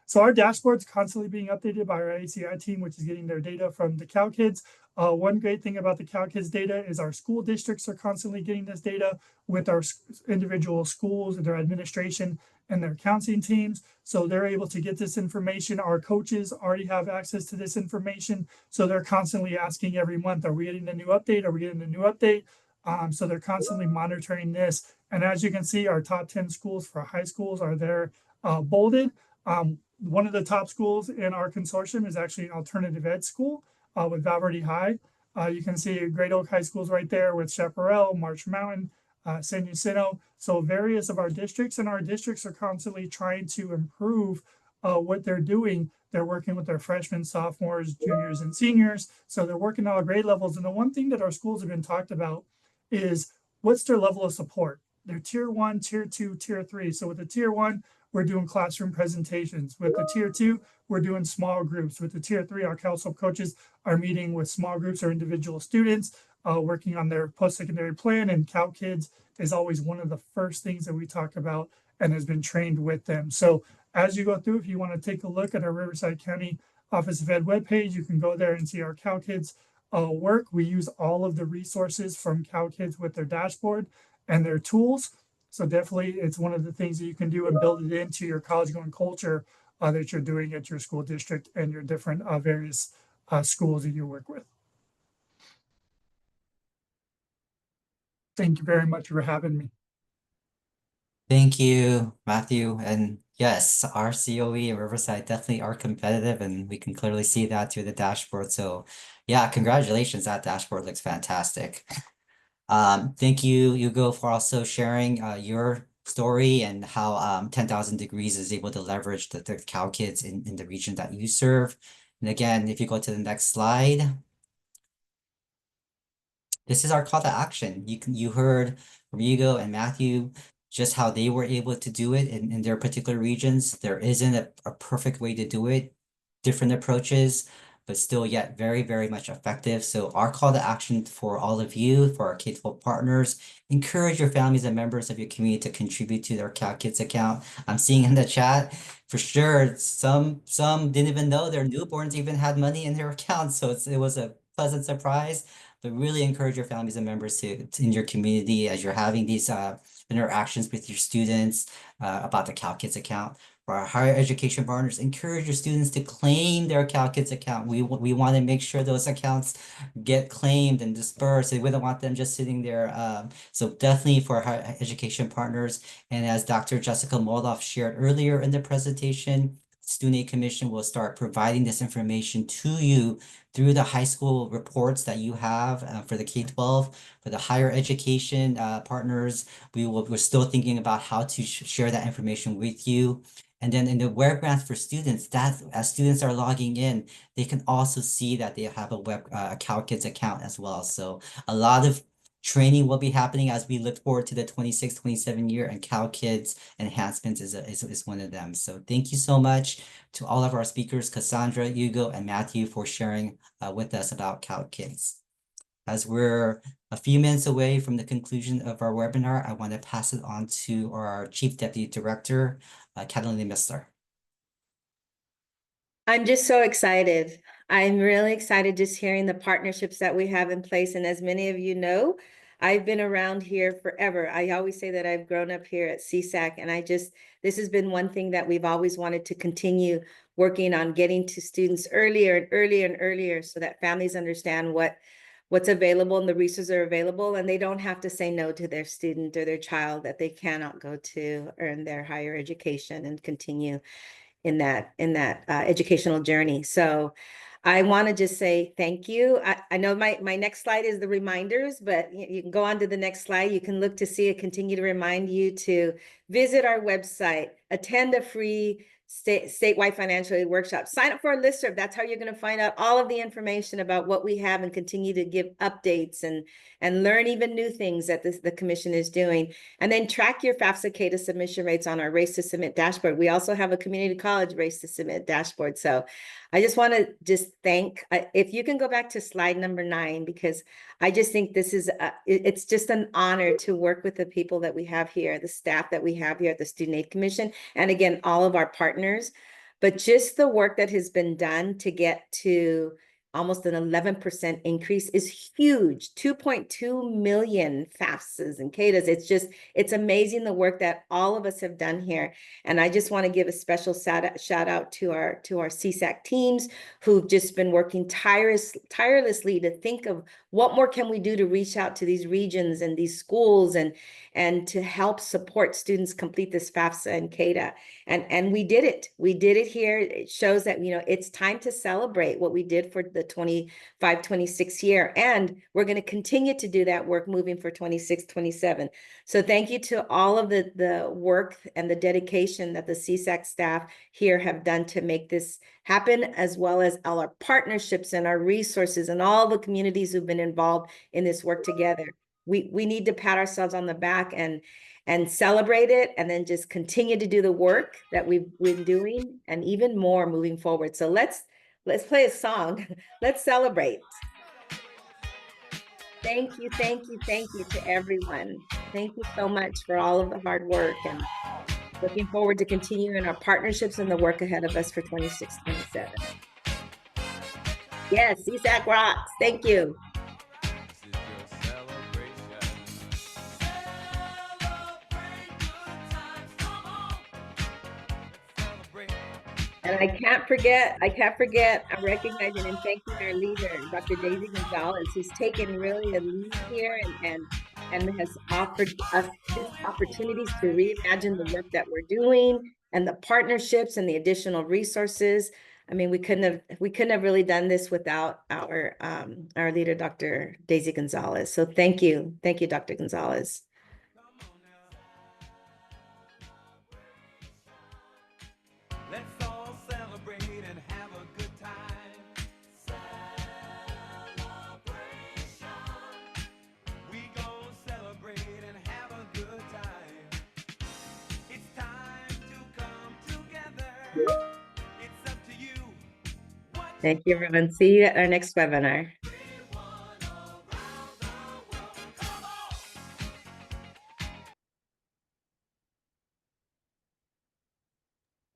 So our dashboard's constantly being updated by our ACI team, which is getting their data from the Cal Kids. One great thing about the Cal Kids data is our school districts are constantly getting this data with our individual schools and their administration and their counseling teams. So they're able to get this information. Our coaches already have access to this information. So they're constantly asking every month, are we getting a new update? Are we getting a new update? So they're constantly monitoring this. And as you can see, our top 10 schools for high schools are there bolded. One of the top schools in our consortium is actually an alternative ed school with Valverde High. You can see Great Oak High Schools right there with Chaparral, Marsh Mountain, San Jacinto. So various of our districts, and our districts are constantly trying to improve what they're doing. They're working with their freshmen, sophomores, juniors, and seniors. So they're working all grade levels. And the one thing that our schools have been talked about is what's their level of support. They're tier 1, tier 2, tier 3. So with the tier 1, we're doing classroom presentations. With the tier 2, we're doing small groups. With the tier 3, our council coaches are meeting with small groups or individual students, working on their post-secondary plan. And Cal Kids is always one of the first things that we talk about and has been trained with them. So as you go through, if you want to take a look at our Riverside County Office of Ed webpage, you can go there and see our Cal Kids work. We use all of the resources from Cal Kids with their dashboard and their tools. So definitely it's one of the things that you can do and build it into your college going culture that you're doing at your school district and your different various schools that you work with. Thank you very much for having me. Thank you, Matthew. And yes, our COE and Riverside definitely are competitive, and we can clearly see that through the dashboard. So yeah, congratulations. That dashboard looks fantastic. Thank you, Hugo, for also sharing your story and how 10,000 Degrees is able to leverage the Cal Kids in the region that you serve. And again, if you go to the next slide, this is our call to action. You heard from Hugo and Matthew just how they were able to do it in their particular regions. There isn't a perfect way to do it, different approaches, but still yet very, very much effective. So our call to action for all of you, for our K-12 partners, encourage your families and members of your community to contribute to their Cal Kids account. I'm seeing in the chat, for sure, some didn't even know their newborns even had money in their account. So it was a pleasant surprise. But really encourage your families and members to in your community as you're having these interactions with your students about the Cal Kids account. For our higher education partners, encourage your students to claim their CalKids account. We want to make sure those accounts get claimed and dispersed. We don't want them just sitting there. So definitely for higher education partners. And as Dr. Jessica Moldoff shared earlier in the presentation, Student Aid Commission will start providing this information to you through the high school reports that you have for the K-12. For the higher education partners, we're still thinking about how to share that information with you. And then in the web grants for students, that as students are logging in, they can also see that they have a CalKids account as well. So a lot of training will be happening as we look forward to the 26-27 year, and CalKids enhancements is one of them. So thank you so much to all of our speakers, Cassandra, Hugo, and Matthew, for sharing with us about CalKids. As we're a few minutes away from the conclusion of our webinar, I want to pass it on to our Chief Deputy Director, Catalina Mistler. I'm just so excited. I'm really excited just hearing the partnerships that we have in place. And as many of you know, I've been around here forever. I always say that I've grown up here at CSAC, and this has been one thing that we've always wanted to continue working on, getting to students earlier and earlier and earlier so that families understand what's available and the resources are available, and they don't have to say no to their student or their child that they cannot go to earn their higher education and continue in that educational journey. So I want to just say thank you. I know my next slide is the reminders, but you can go on to the next slide. You can look to see it, continue to remind you to visit our website, attend a free statewide financial aid workshop, sign up for our listserv. That's how you're going to find out all of the information about what we have and continue to give updates and learn even new things that the commission is doing. And then track your FAFSA CADA submission rates on our Race to Submit dashboard. We also have a community college Race to Submit dashboard. So I just want to thank, if you can go back to slide number 9, because I just think this is, it's just an honor to work with the people that we have here, the staff that we have here at the Student Aid Commission, and again, all of our partners. But just the work that has been done to get to almost an 11% increase is huge. 2.2 million FAFSAs and CADAs. It's amazing the work that all of us have done here. And I just want to give a special shout out to our CSAC teams who've just been working tirelessly to think of what more can we do to reach out to these regions and these schools and to help support students complete this FAFSA and CADA. And we did it. We did it here. It shows that, it's time to celebrate what we did for the 25-26 year. And we're going to continue to do that work moving for 26-27. So thank you to all of the work and the dedication that the CSAC staff here have done to make this happen, as well as all our partnerships and our resources and all the communities who've been involved in this work together. We need to pat ourselves on the back and celebrate it, and then just continue to do the work that we've been doing and even more moving forward. So let's play a song. Let's celebrate. Thank you to everyone. Thank you so much for all of the hard work, and looking forward to continuing our partnerships and the work ahead of us for 26-27. Yes, CSAC rocks. Thank you. And I can't forget, I'm recognizing and thanking our leader, Dr. Daisy Gonzalez, who's taken really a lead here and has offered us opportunities to reimagine the work that we're doing and the partnerships and the additional resources. I mean, we couldn't have really done this without our leader, Dr. Daisy Gonzalez. So thank you, Dr. Gonzalez. Thank you, everyone. See you at our next webinar.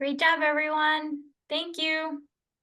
Great job, everyone. Thank you.